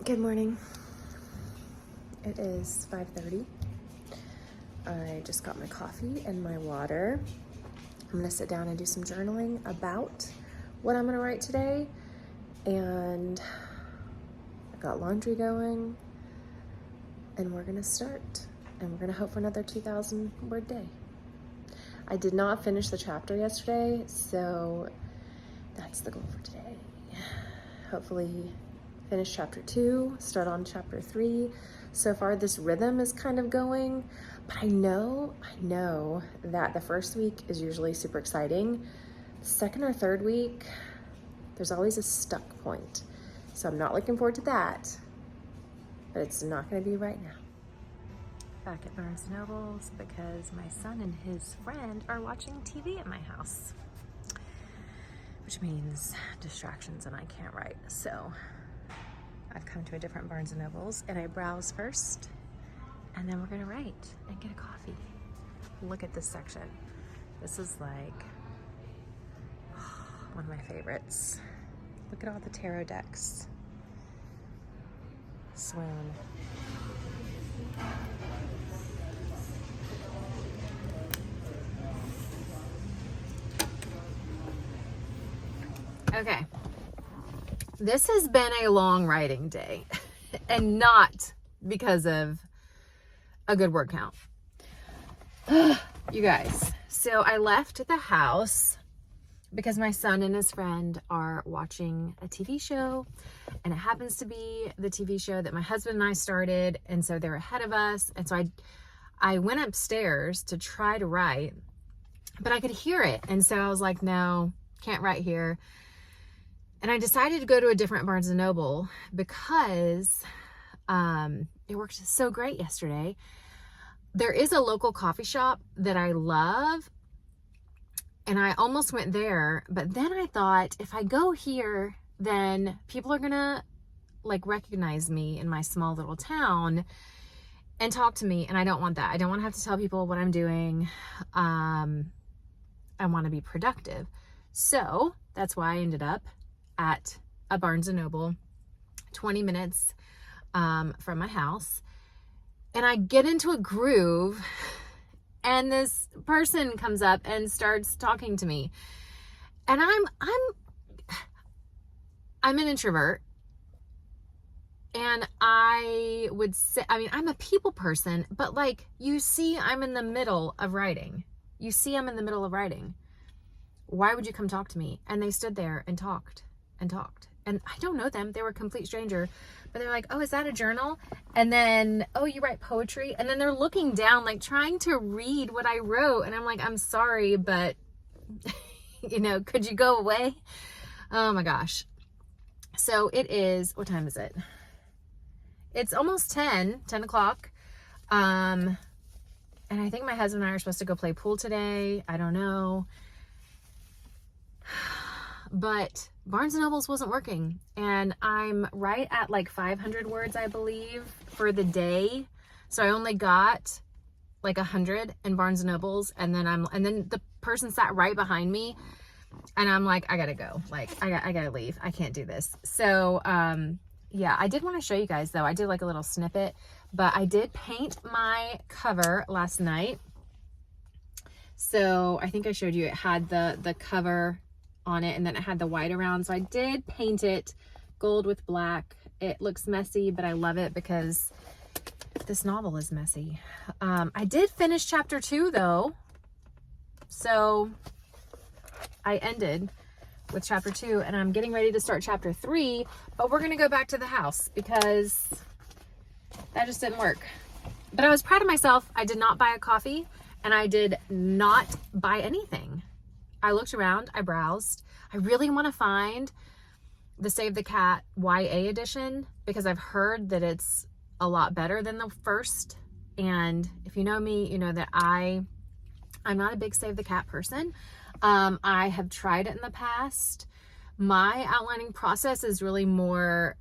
Good morning. It is 5:30. I just got my coffee and my water. I'm gonna sit down and do some journaling about what I'm gonna write today. And I got laundry going, and we're gonna start. And we're gonna hope for another 2,000 word day. I did not finish the chapter yesterday, so that's the goal for today. Hopefully finish chapter 2, start on chapter 3. So far this rhythm is kind of going, but I know that the first week is usually super exciting. The second or third week, there's always a stuck point. So I'm not looking forward to that, but it's not gonna be right now. Back at Barnes & Noble's because my son and his friend are watching TV at my house, which means distractions and I can't write. So I've come to a different Barnes & Noble's and I browse first, and then we're gonna write and get a coffee. Look at this section. This is like one of my favorites. Look at all the tarot decks. Swoon. Okay. This has been a long writing day, and not because of a good word count. You guys, so I left the house because my son and his friend are watching a TV show, and it happens to be the TV show that my husband and I started, and so they're ahead of us. And so I went upstairs to try to write, but I could hear it, and so I was like, no, can't write here. And I decided to go to a different Barnes & Noble because it worked so great yesterday. There is a local coffee shop that I love, and I almost went there, but then I thought, if I go here, then people are gonna like recognize me in my small little town and talk to me, and I don't want that. I don't want to have to tell people what I'm doing. I want to be productive. So that's why I ended up at a Barnes & Noble, 20 minutes from my house. And I get into a groove, and this person comes up and starts talking to me. And I'm an introvert. And I would say, I mean, I'm a people person, but like, you see, I'm in the middle of writing. Why would you come talk to me? And they stood there and talked. And I don't know them. They were a complete stranger. But they're like, oh, is that a journal? And then, oh, you write poetry? And then they're looking down, like trying to read what I wrote. And I'm like, I'm sorry, but, could you go away? Oh my gosh. So it is, what time is it? It's almost 10 o'clock. And I think my husband and I are supposed to go play pool today. I don't know. But Barnes & Noble's wasn't working, and I'm right at like 500 words, I believe, for the day. So I only got like 100 in Barnes & Noble's, and then the person sat right behind me, and I'm like, I gotta go. Like, I gotta leave. I can't do this. So, yeah, I did want to show you guys though. I did like a little snippet, but I did paint my cover last night. So I think I showed you, it had the cover on it, and then it had the white around. So I did paint it gold with black. It looks messy, but I love it because this novel is messy. I did finish chapter 2 though. So I ended with chapter 2, and I'm getting ready to start chapter 3, but we're going to go back to the house because that just didn't work. But I was proud of myself. I did not buy a coffee, and I did not buy anything. I looked around, I browsed. I really want to find the Save the Cat YA edition because I've heard that it's a lot better than the first. And if you know me, you know that I'm not a big Save the Cat person. I have tried it in the past. My outlining process is really more,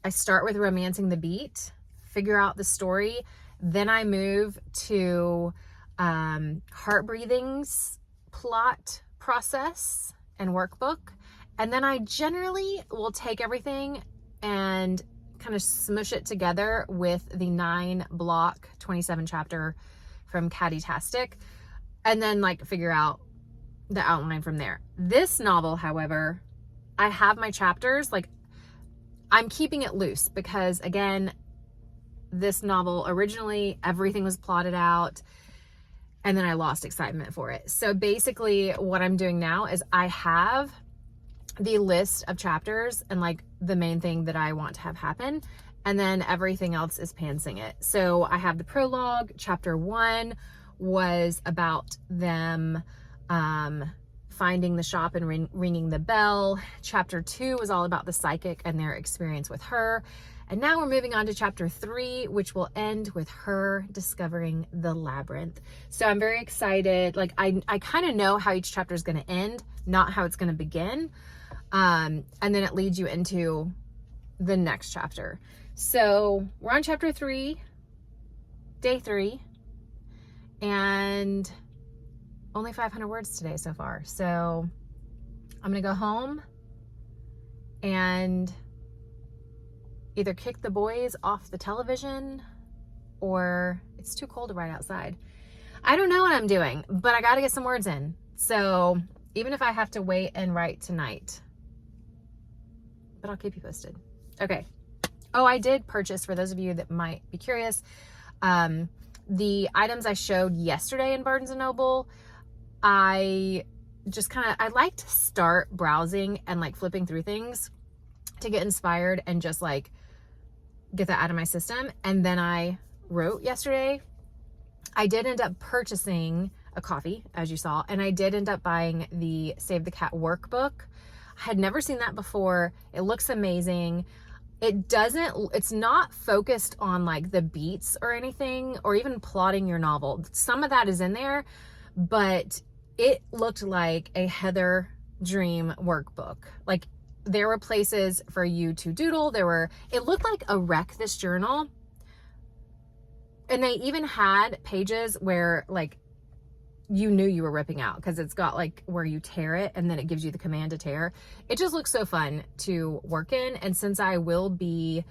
I start with romancing the beat, figure out the story, then I move to Heart Breathing's plot process and workbook, and then I generally will take everything and kind of smush it together with the 9-block 27 chapter from Caddytastic, and then like figure out the outline from there. This novel, however, I have my chapters, like I'm keeping it loose because again, this novel originally everything was plotted out and then I lost excitement for it. So basically what I'm doing now is I have the list of chapters and like the main thing that I want to have happen, and then everything else is pantsing it. So I have the prologue. Chapter 1 was about them finding the shop and ringing the bell. Chapter 2 was all about the psychic and their experience with her. And now we're moving on to chapter 3, which will end with her discovering the labyrinth. So I'm very excited. Like I kind of know how each chapter is going to end, not how it's going to begin. And then it leads you into the next chapter. So we're on chapter 3, day 3, and only 500 words today so far. So I'm going to go home and either kick the boys off the television, or it's too cold to write outside. I don't know what I'm doing, but I got to get some words in. So even if I have to wait and write tonight, but I'll keep you posted. Okay. Oh, I did purchase, for those of you that might be curious, the items I showed yesterday in Barnes & Noble. I like to start browsing and like flipping through things to get inspired and just like get that out of my system. And then I wrote yesterday. I did end up purchasing a coffee, as you saw, and I did end up buying the Save the Cat workbook. I had never seen that before. It looks amazing. It's not focused on like the beats or anything, or even plotting your novel. Some of that is in there, but it looked like a Heather Dream workbook. Like there were places for you to doodle. It looked like a Wreck This Journal. And they even had pages where like you knew you were ripping out, because it's got like where you tear it and then it gives you the command to tear. It just looks so fun to work in. And since I do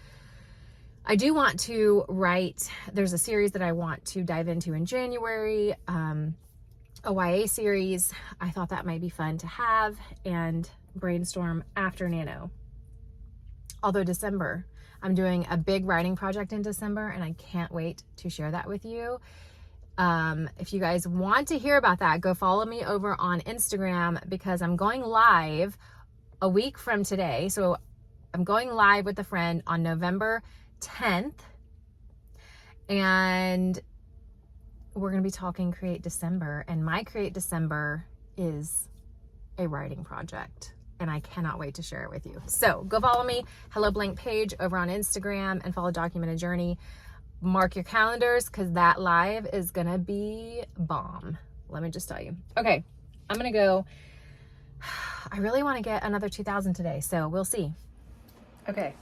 want to write, there's a series that I want to dive into in January, a YA series. I thought that might be fun to have and brainstorm after Nano. Although December, I'm doing a big writing project in December and I can't wait to share that with you. If you guys want to hear about that, go follow me over on Instagram, because I'm going live a week from today. So I'm going live with a friend on November 10th, and we're going to be talking Create December, and my Create December is a writing project, and I cannot wait to share it with you. So go follow me, Hello Blank Page, over on Instagram, and follow Documented Journey. Mark your calendars, because that live is gonna be bomb. Let me just tell you. Okay, I'm gonna go. I really want to get another 2,000 today, so we'll see. Okay.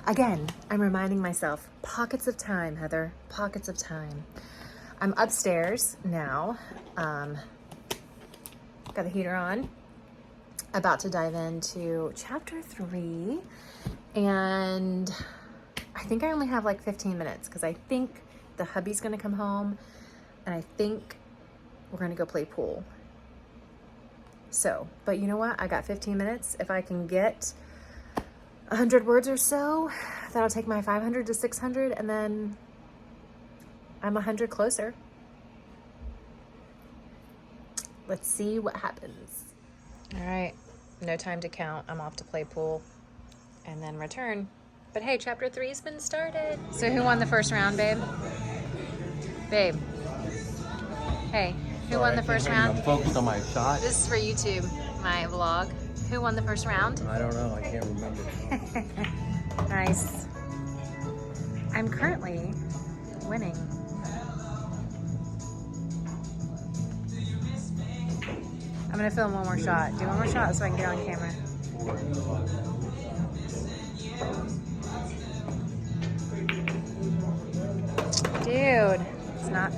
Again, I'm reminding myself, pockets of time, Heather, pockets of time. I'm upstairs now. Got the heater on. About to dive into chapter 3, and I think I only have like 15 minutes, because I think the hubby's gonna come home and I think we're gonna go play pool. So, but you know what? I got 15 minutes. If I can get 100 words or so, that'll take my 500 to 600, and then I'm 100 closer. Let's see what happens. All right, no time to count. I'm off to play pool and then return. But hey, chapter 3's been started. So who won the first round, babe? Babe. Hey, who won the first round? I'm focused on my shot. This is for YouTube, my vlog. Who won the first round? I don't know, I can't remember. Nice. I'm currently winning. I'm gonna film one more shot. Do one more shot so I can get on camera. Dude, it's not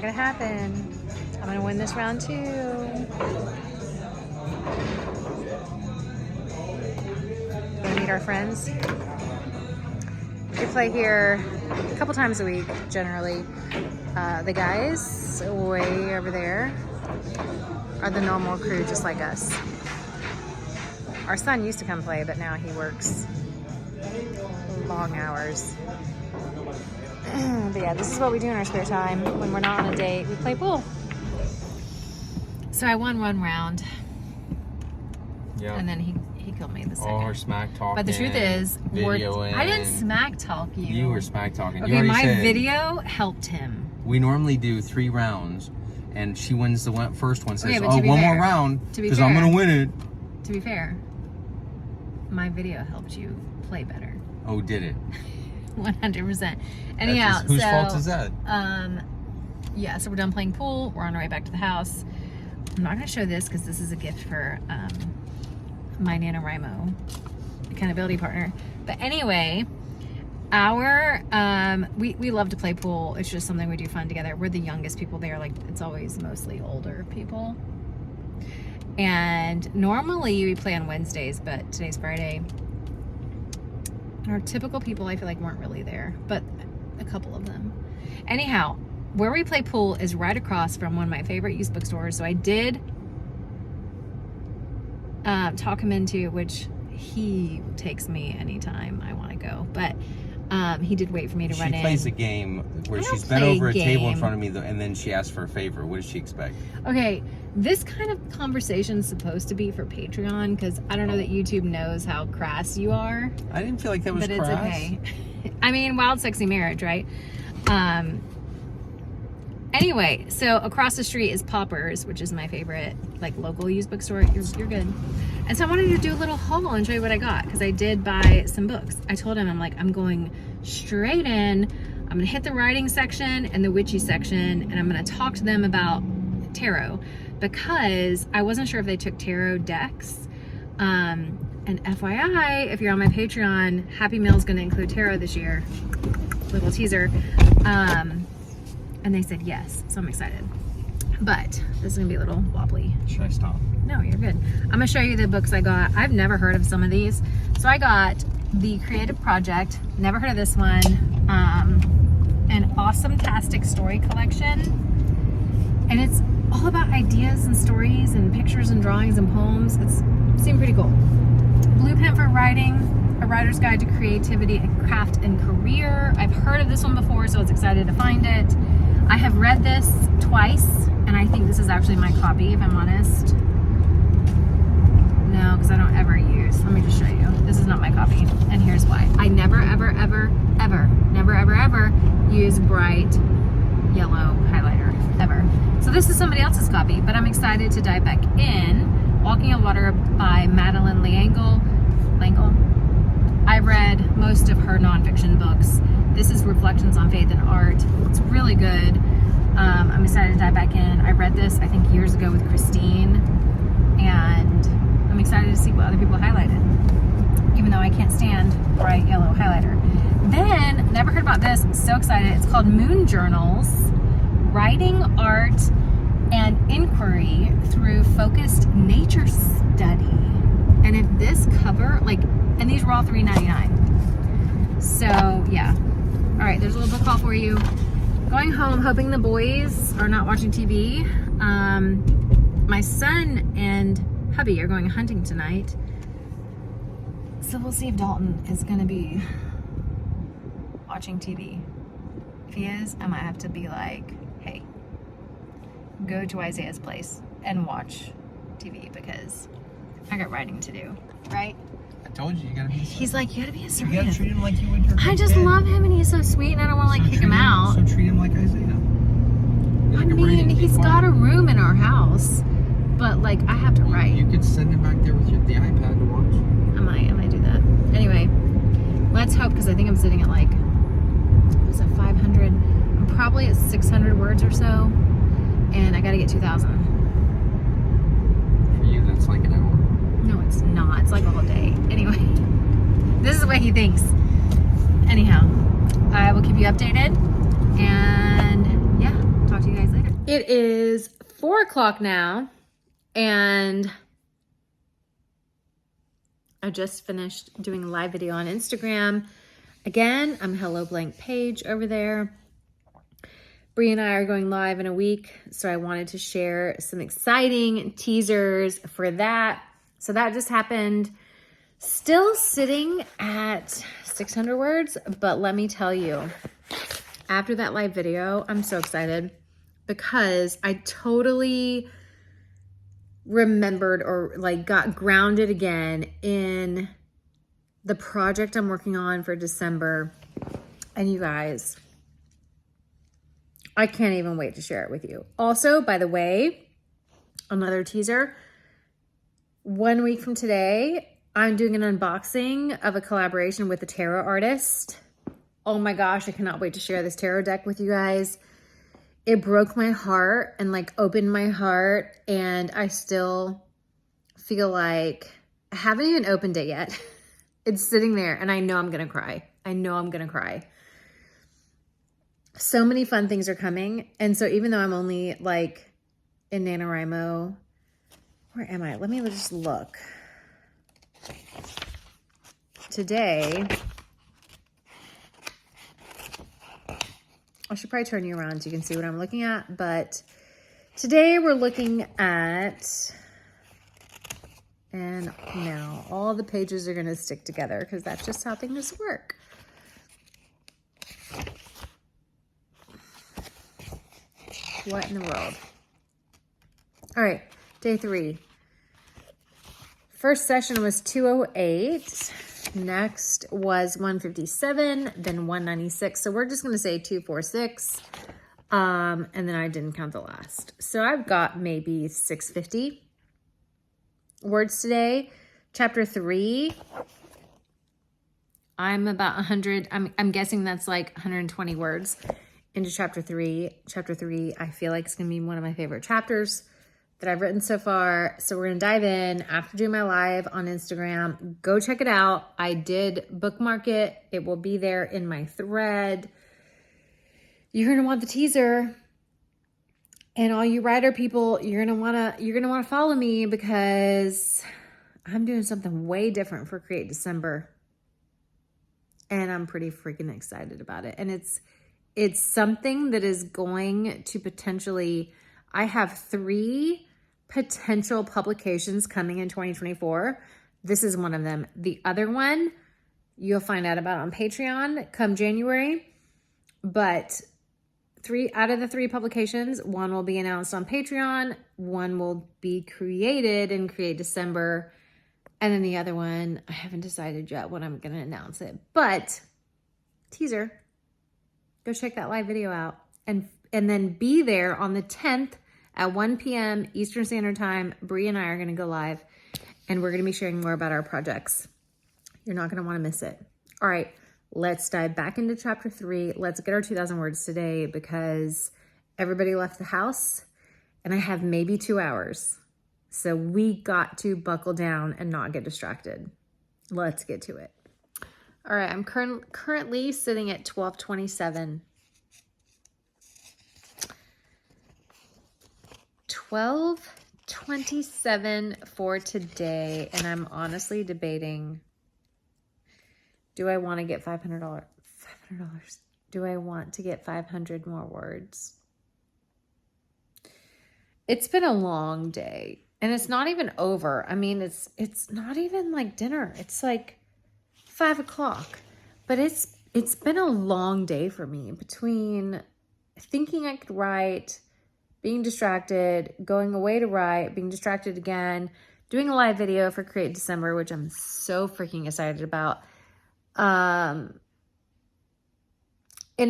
gonna happen. I'm gonna win this round too. Gonna need meet our friends. We play here a couple times a week, generally. The guys way over there are the normal crew, just like us. Our son used to come play, but now he works long hours. But yeah, this is what we do in our spare time when we're not on a date. We play pool. So I won one round. Yeah. And then he killed me the second. All her smack talking. But the truth is, I didn't smack talk you. You were smack talking. Okay, my video helped him. We normally do 3 rounds, and she wins the first one. Says, Okay, "Oh, one more round, because I'm gonna win it." To be fair, my video helped you play better. Oh, did it? 100%. Anyhow, whose fault is that? Yeah, so we're done playing pool. We're on our way back to the house. I'm not going to show this because this is a gift for my NaNoWriMo accountability partner. But anyway, we love to play pool. It's just something we do fun together. We're the youngest people there. Like, it's always mostly older people. And normally we play on Wednesdays, but today's Friday. Our typical people, I feel like, weren't really there, but a couple of them. Anyhow, where we play pool is right across from one of my favorite used bookstores. So I did talk him into, which he takes me anytime I want to go, but he did wait for me to run in. She plays a game where she's bent over a table in front of me, and then she asks for a favor. What does she expect? Okay, this kind of conversation is supposed to be for Patreon, because I don't know that YouTube knows how crass you are. I didn't feel like that was crass. But it's okay. I mean, wild, sexy marriage, right? Anyway, so across the street is Poppers, which is my favorite, like, local used bookstore. You're good. And so I wanted to do a little haul and show you what I got, because I did buy some books. I told him, I'm like, I'm going straight in. I'm going to hit the writing section and the witchy section, and I'm going to talk to them about tarot, because I wasn't sure if they took tarot decks. And FYI, if you're on my Patreon, Happy Meal's going to include tarot this year. Little teaser. And they said yes, so I'm excited. But this is gonna be a little wobbly. Should I stop? No, you're good. I'm gonna show you the books I got. I've never heard of some of these. So I got The Creative Project, never heard of this one. An Awesome-tastic story collection. And it's all about ideas and stories and pictures and drawings and poems. It seemed pretty cool. Blueprint for Writing, A Writer's Guide to Creativity and Craft and Career. I've heard of this one before, so I was excited to find it. I have read this twice, and I think this is actually my copy, if I'm honest. No, because I don't ever use. Let me just show you. This is not my copy, and here's why. I never, ever, ever, ever, never, ever, ever use bright yellow highlighter, ever. So this is somebody else's copy, but I'm excited to dive back in. Walking on Water by Madeline Langle. I've read most of her nonfiction books. This is Reflections on Faith and Art. It's really good. I'm excited to dive back in. I read this, I think, years ago with Christine, and I'm excited to see what other people highlighted, even though I can't stand bright yellow highlighter. Then, never heard about this, so excited. It's called Moon Journals, Writing, Art, and Inquiry Through Focused Nature Study. And if this cover, like, and these were all $3.99. So, yeah. All right, there's a little book haul for you. Going home, hoping the boys are not watching TV. My son and hubby are going hunting tonight. So we'll see if Dalton is going to be watching TV. If he is, I might have to be like, hey, go to Isaiah's place and watch TV, because I got writing to do, right? I told you, you gotta be. He's like, you gotta be a servant. You gotta treat him like you would your I just love him, and he's so sweet, and I don't want to like kick him out. So treat him like Isaiah. I mean, he's got a room in our house, but like I have to write. You could send him back there with the iPad to watch. I might do that. Anyway, let's hope, because I think I'm sitting at like, was it 500? I'm probably at 600 words or so, and I gotta get 2,000. For you, that's like an hour. No, it's not. It's like a whole day. Anyway, this is what he thinks. Anyhow, I will keep you updated, and yeah, talk to you guys later. It is 4 o'clock now, and I just finished doing a live video on Instagram. Again, I'm Hello Blank Page over there. Bree and I are going live in a week, so I wanted to share some exciting teasers for that. So that just happened. Still sitting at 600 words, but let me tell you, after that live video, I'm so excited because I totally remembered or like got grounded again in the project I'm working on for December. And you guys, I can't even wait to share it with you. Also, by the way, another teaser, 1 week from today, I'm doing an unboxing of a collaboration with a tarot artist. Oh my gosh, I cannot wait to share this tarot deck with you guys. It broke my heart and like opened my heart, and I still feel like I haven't even opened it yet. It's sitting there and I know I'm gonna cry. I know I'm gonna cry. So many fun things are coming. And so even though I'm only like in NaNoWriMo, where am I? Let me just look. Today, I should probably turn you around so you can see what I'm looking at. But today we're looking at, and now all the pages are going to stick together because that's just how things work. What in the world? All right, day 3. First session was 208. Next was 157, then 196. So we're just going to say 246. And then I didn't count the last. So I've got maybe 650 words today. Chapter 3. I'm about 100. I'm guessing that's like 120 words into chapter 3. Chapter 3, I feel like it's going to be one of my favorite chapters that I've written so far. So we're going to dive in after doing my live on Instagram. Go check it out. I did bookmark it. It will be there in my thread. You're going to want the teaser. And all you writer people, you're going to want to follow me because I'm doing something way different for Create December. And I'm pretty freaking excited about it. And it's something that is going to potentially, I have 3 potential publications coming in 2024. This is one of them. The other one, you'll find out about on Patreon come January. But 3 out of the 3 publications, one will be announced on Patreon, one will be created in Create December, and then the other one, I haven't decided yet when I'm going to announce it. But teaser, go check that live video out, and then be there on the 10th at 1 p.m. Eastern Standard Time. Bree and I are going to go live, and we're going to be sharing more about our projects. You're not going to want to miss it. All right, let's dive back into chapter 3. Let's get our 2,000 words today because everybody left the house, and I have maybe 2 hours. So we got to buckle down and not get distracted. Let's get to it. All right, I'm currently sitting at 1227. 1227 for today, and I'm honestly debating, do I want to get $500? Do I want to get 500 more words? It's been a long day, and it's not even over. I mean, it's not even like dinner. It's like 5 o'clock, but it's been a long day for me between thinking I could write, being distracted, going away to write, being distracted again, doing a live video for Create December, which I'm so freaking excited about. In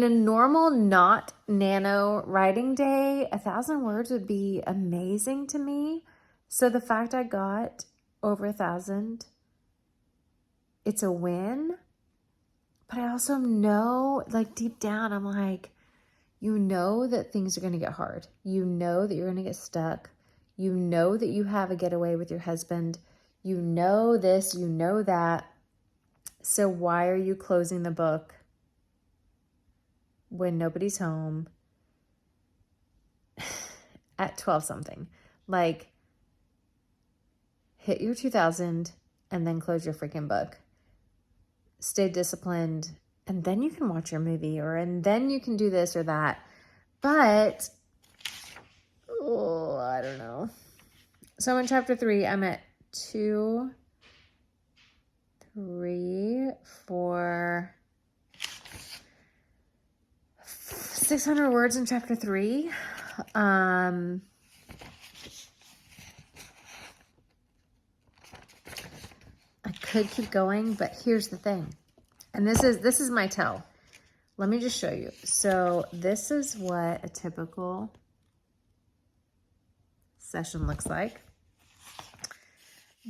a normal, not nano writing day, 1,000 words would be amazing to me. So the fact I got over 1,000, it's a win. But I also know, like deep down, I'm like, you know that things are going to get hard. You know that you're going to get stuck. You know that you have a getaway with your husband. You know this, you know that. So why are you closing the book when nobody's home at 12 something? Like, hit your 2,000 and then close your freaking book. Stay disciplined, and then you can watch your movie, and then you can do this or that. But, I don't know. So in chapter 3, I'm at 2, 3, 4, 600 words in chapter 3. I could keep going, but here's the thing. And this is my tell. Let me just show you. So this is what a typical session looks like.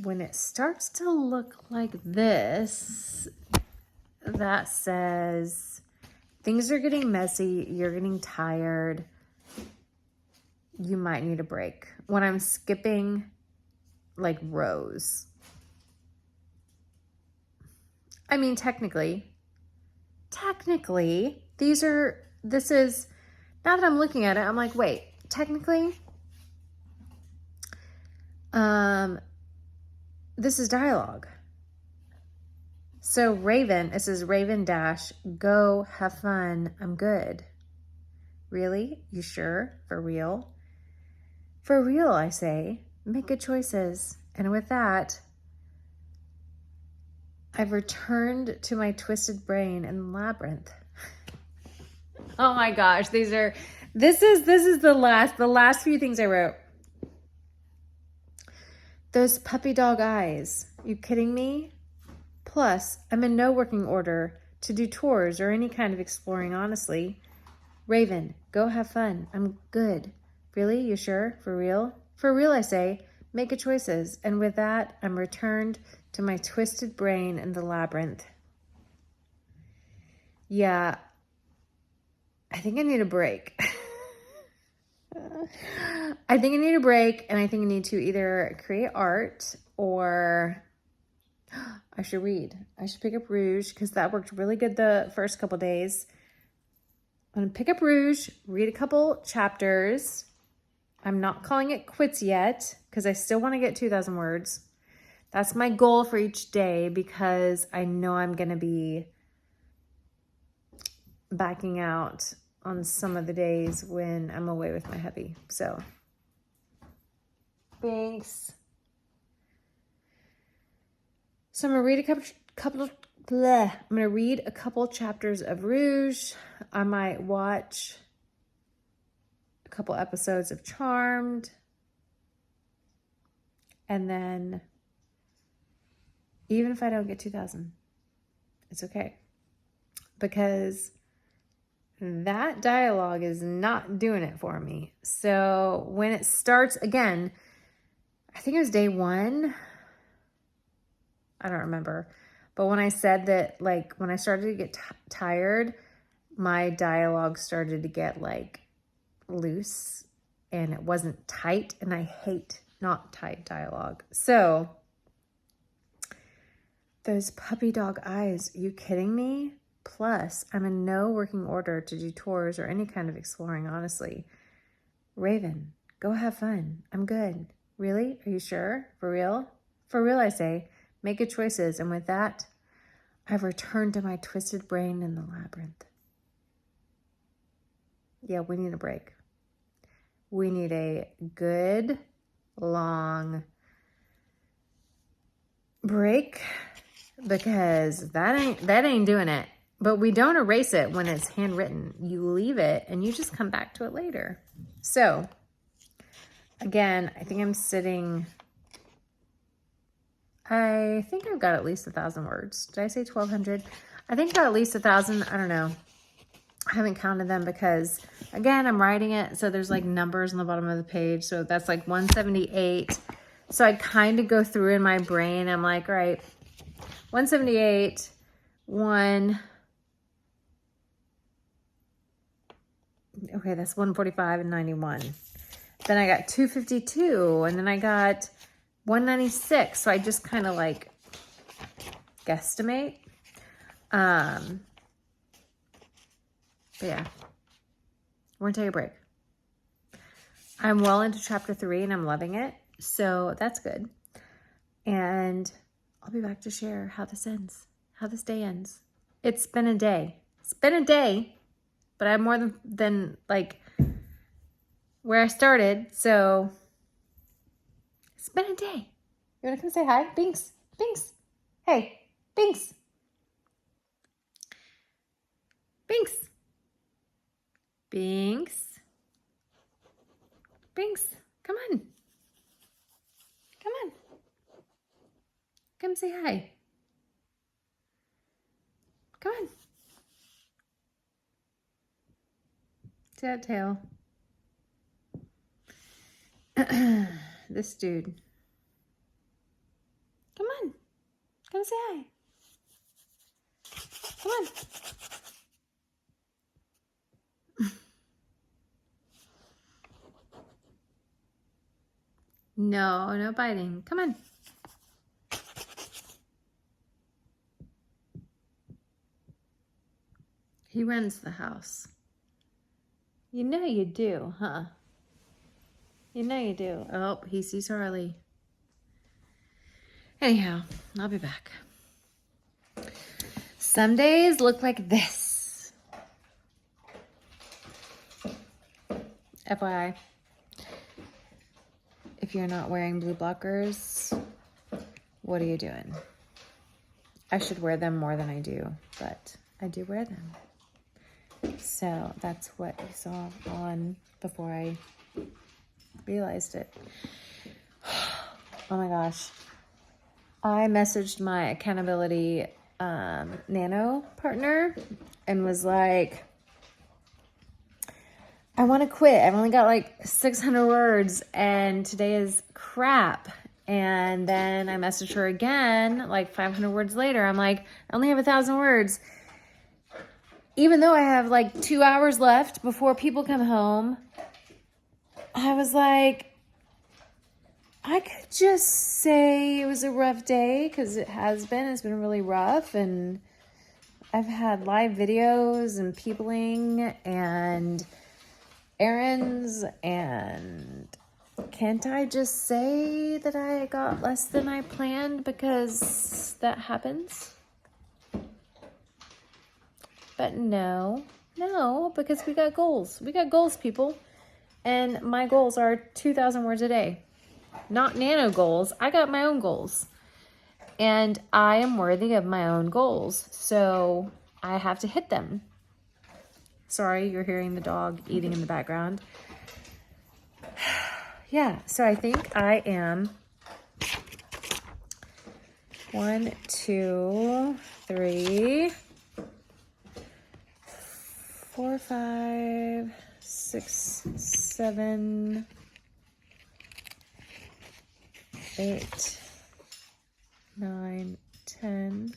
When it starts to look like this, that says things are getting messy, you're getting tired, you might need a break. When I'm skipping like rows, I mean, technically, this is, now that I'm looking at it, I'm like, wait, technically, this is dialogue. So Raven, it says Raven dash, go, have fun, I'm good. Really? You sure? For real? For real, I say. Make good choices. And with that, I've returned to my twisted brain in the labyrinth. Oh my gosh, this is the last few things I wrote. Those puppy dog eyes. You kidding me? Plus, I'm in no working order to do tours or any kind of exploring, honestly. Raven, go have fun. I'm good. Really? You sure? For real? For real, I say. Make good choices. And with that, I'm returned to my twisted brain in the labyrinth. Yeah, I think I need a break. I think I need a break, and I think I need to either create art or I should read. I should pick up Rouge because that worked really good the first couple days. I'm going to pick up Rouge, read a couple chapters. I'm not calling it quits yet because I still want to get 2,000 words. That's my goal for each day because I know I'm going to be backing out on some of the days when I'm away with my hubby. So, thanks. So I'm going to read a couple chapters of Rouge. I might watch a couple episodes of Charmed. And then even if I don't get 2,000, it's okay. Because that dialogue is not doing it for me. So when it starts again, I think it was day 1. I don't remember. But when I said that, like, when I started to get tired, my dialogue started to get, like, loose. And it wasn't tight. And I hate not tight dialogue. So, those puppy dog eyes. Are you kidding me? Plus, I'm in no working order to do tours or any kind of exploring, honestly. Raven, go have fun. I'm good. Really? Are you sure? For real? For real, I say. Make good choices. And with that, I've returned to my twisted brain in the labyrinth. Yeah, we need a break. We need a good, long break because that ain't doing it. But we don't erase it when it's handwritten. You leave it and you just come back to it later. So, again, I think I'm sitting... I think I've got at least 1,000 words. Did I say 1,200? I think I've got at least 1,000. I don't know. I haven't counted them because, again, I'm writing it. So there's like numbers on the bottom of the page. So that's like 178. So I kind of go through in my brain. I'm like, all right, 178, 1. Okay, that's 145 and 91. Then I got 252. And then I got 196. So I just kind of like guesstimate. But yeah, we're gonna take a break. I'm well into chapter 3 and I'm loving it. So that's good. And I'll be back to share how this ends, how this day ends. It's been a day. It's been a day, but I'm more than like where I started. So it's been a day. You want to come say hi? Binks. Binks. Hey, Binks. Binks. Binks. Binks. Come on. Come on. Come say hi. Come on. See that tail? This dude. Come on. Come say hi. Come on. No, no biting. Come on. He runs the house. You know you do, huh? You know you do. Oh, he sees Harley. Anyhow, I'll be back. Some days look like this. FYI, if you're not wearing blue blockers, what are you doing? I should wear them more than I do, but I do wear them. So that's what you saw on before I realized it. Oh my gosh. I messaged my accountability nano partner and was like, I want to quit. I've only got like 600 words and today is crap. And then I messaged her again, like 500 words later. I'm like, I only have 1,000 words. Even though I have like 2 hours left before people come home, I was like, I could just say it was a rough day because it has been. It's been really rough. And I've had live videos and peopling and errands. And can't I just say that I got less than I planned because that happens? But no, because we got goals. We got goals, people. And my goals are 2,000 words a day. Not nano goals. I got my own goals. And I am worthy of my own goals. So I have to hit them. Sorry, you're hearing the dog eating in the background. Yeah, so I think I am 1, 2, 3, 4, 5, 6, 7, 8, 9, 10,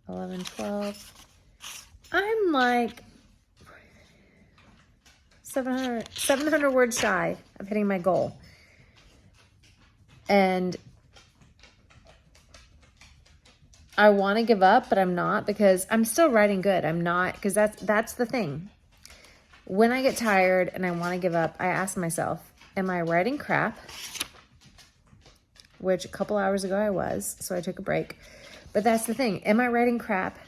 11, 12. I'm like 700 words shy of hitting my goal. And I want to give up, but I'm not because I'm still writing good. I'm not, because that's the thing. When I get tired and I want to give up, I ask myself, am I writing crap? Which a couple hours ago I was, so I took a break. But that's the thing. Am I writing crap?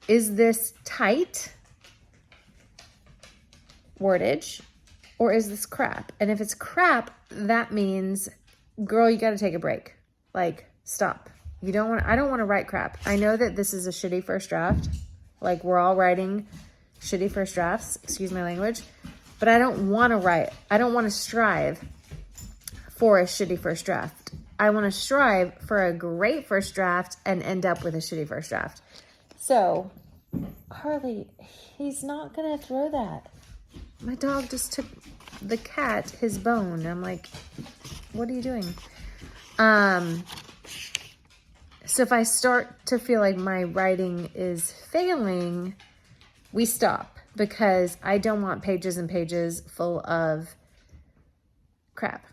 Is this tight wordage or is this crap? And if it's crap, that means, girl, you got to take a break. Like, stop. I don't want to write crap. I know that this is a shitty first draft. Like, we're all writing shitty first drafts, excuse my language, but I don't want to strive for a shitty first draft. I want to strive for a great first draft and end up with a shitty first draft. So, Harley, he's not going to throw that. My dog just took the cat his bone. I'm like, what are you doing? So if I start to feel like my writing is failing, we stop because I don't want pages and pages full of crap.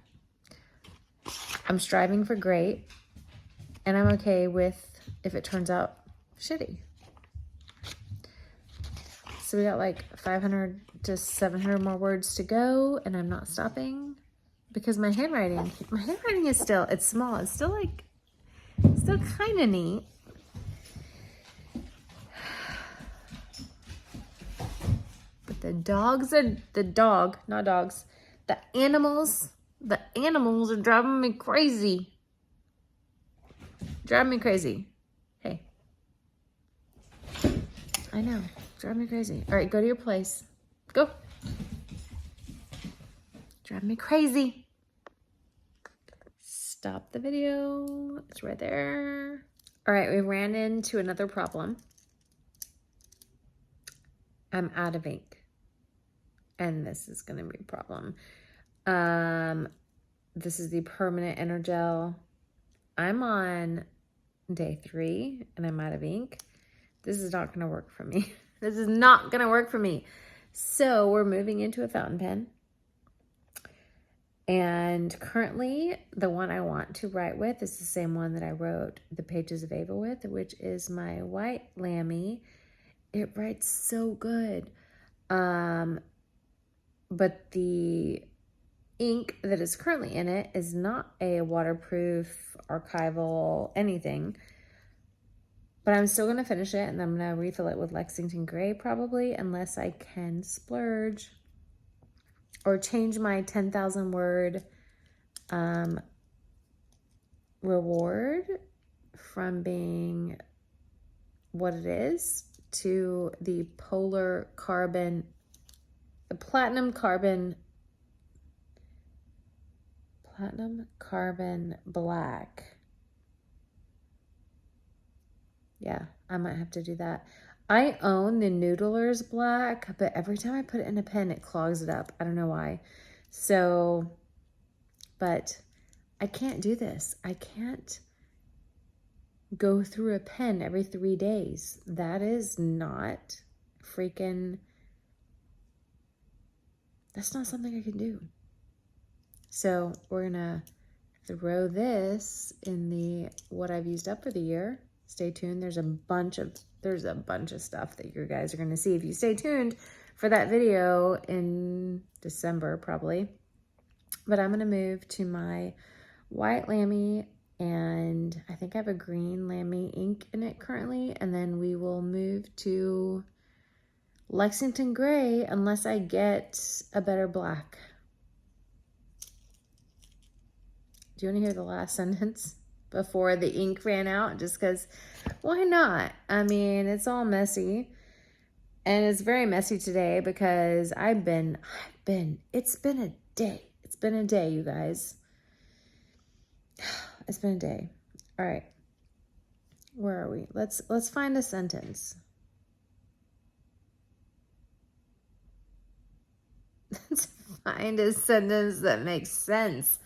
I'm striving for great, and I'm okay with if it turns out shitty. So we got like 500 to 700 more words to go, and I'm not stopping. because my handwriting is still, it's small. It's still like, still kind of neat. But the animals are driving me crazy. Hey. I know, drive me crazy. All right, go to your place. Go. Drive me crazy. Stop the video. It's right there. All right, we ran into another problem. I'm out of ink. And this is going to be a problem. This is the permanent Energel. I'm on day 3 and I'm out of ink. This is not going to work for me. This is not going to work for me. So we're moving into a fountain pen. And currently, the one I want to write with is the same one that I wrote the Pages of Ava with, which is my white Lamy. It writes so good. But the ink that is currently in it is not a waterproof, archival, anything. But I'm still going to finish it, and I'm going to refill it with Lexington Gray probably, unless I can splurge or change my 10,000 word reward from being what it is to the platinum carbon black. Yeah, I might have to do that. I own the Noodler's black, but every time I put it in a pen, it clogs it up. I don't know why. So, but I can't do this. I can't go through a pen every 3 days. That is not that's not something I can do. So we're gonna throw this in the what I've used up for the year. Stay tuned. There's a bunch of stuff that you guys are going to see if you stay tuned for that video in December probably. But I'm going to move to my white Lamy, and I think I have a green Lamy ink in it currently, and then we will move to Lexington Gray unless I get a better black. Do you want to hear the last sentence before the ink ran out? Just because, why not? I mean, it's all messy. And it's very messy today because it's been a day. It's been a day, you guys. It's been a day. All right. Where are we? Let's find a sentence. Let's find a sentence that makes sense.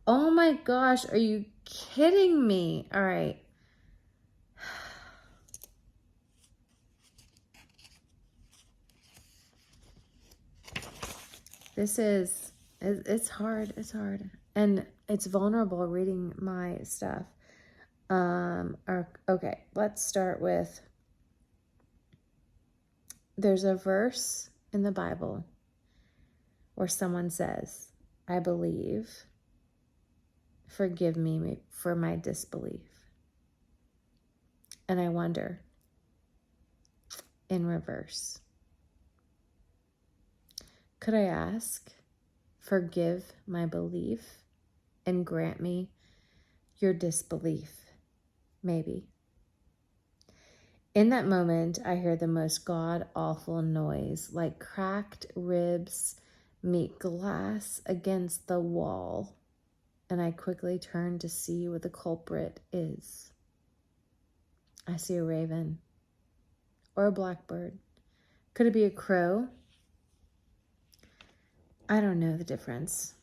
Oh my gosh, are you kidding me? All right. It's hard. It's hard. And it's vulnerable reading my stuff. Okay, let's start with, there's a verse in the Bible where someone says, I believe, forgive me for my disbelief. And I wonder, in reverse, could I ask, forgive my belief and grant me your disbelief? Maybe. In that moment, I hear the most god-awful noise, like cracked ribs meet glass against the wall, and I quickly turn to see what the culprit is. I see a raven or a blackbird. Could it be a crow? I don't know the difference.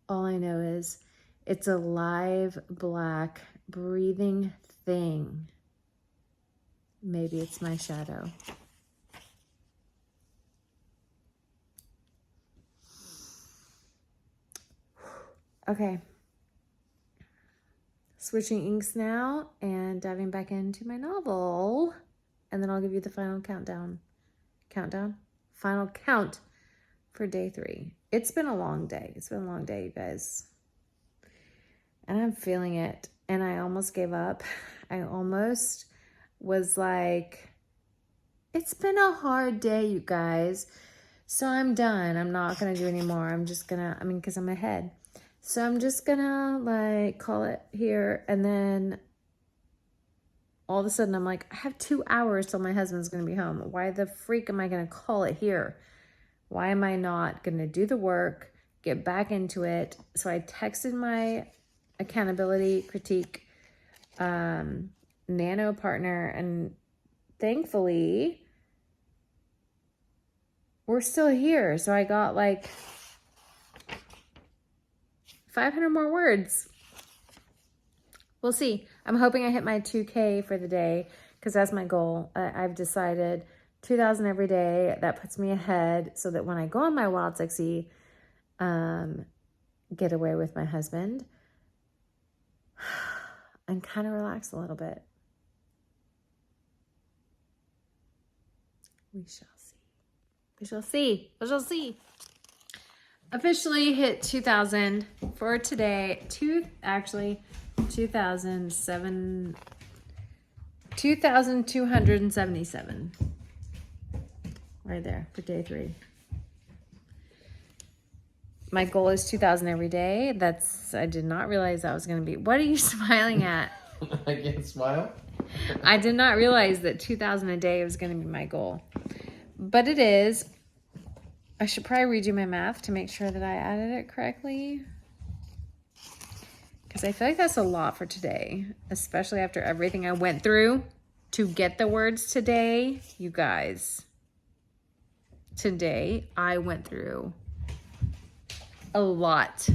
All I know is it's a live, black, breathing thing. Maybe it's my shadow. Okay. Switching inks now and diving back into my novel. And then I'll give you the final countdown. Final count for day 3. It's been a long day. It's been a long day, you guys. And I'm feeling it. And I almost gave up. I almost was like, it's been a hard day, you guys. So I'm done. I'm not going to do anymore. I'm just going to, because I'm ahead. So I'm just going to like call it here. And then all of a sudden I'm like, I have 2 hours till my husband's going to be home. Why the freak am I going to call it here? Why am I not going to do the work, get back into it? So I texted my accountability critique nano partner, and thankfully we're still here. So I got like 500 more words. We'll see. I'm hoping I hit my 2K for the day because that's my goal. I've decided 2,000 every day. That puts me ahead so that when I go on my wild, sexy getaway with my husband, and kind of relax a little bit. We shall see. We shall see. We shall see. Officially hit 2,000 for today. 2,277. Right there for day 3. My goal is 2,000 every day. I did not realize that was going to be. What are you smiling at? I can't smile. I did not realize that 2,000 a day was going to be my goal. But it is. I should probably redo my math to make sure that I added it correctly. Because I feel like that's a lot for today. Especially after everything I went through to get the words today. You guys. Today, I went through a lot.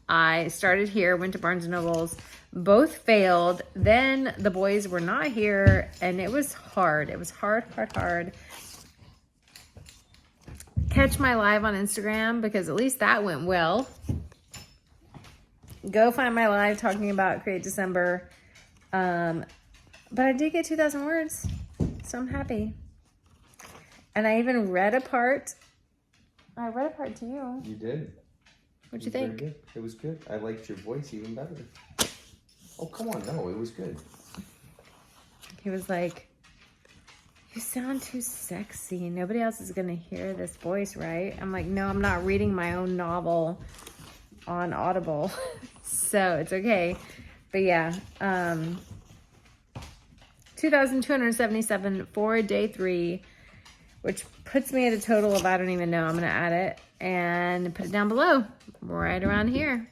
I started here, went to Barnes & Noble's. Both failed. Then the boys were not here, and it was hard. It was hard. Catch my live on Instagram because at least that went well. Go find my live talking about Create December. But I did get 2,000 words, so I'm happy. And I even read a part. I read a part to you. You did. What'd you think? It was good. I liked your voice even better. Oh, come on. No, it was good. He was like, you sound too sexy. Nobody else is going to hear this voice, right? I'm like, no, I'm not reading my own novel on Audible. So it's okay. But yeah, 2,277 for day 3, which puts me at a total of, I don't even know. I'm going to add it and put it down below, right around here.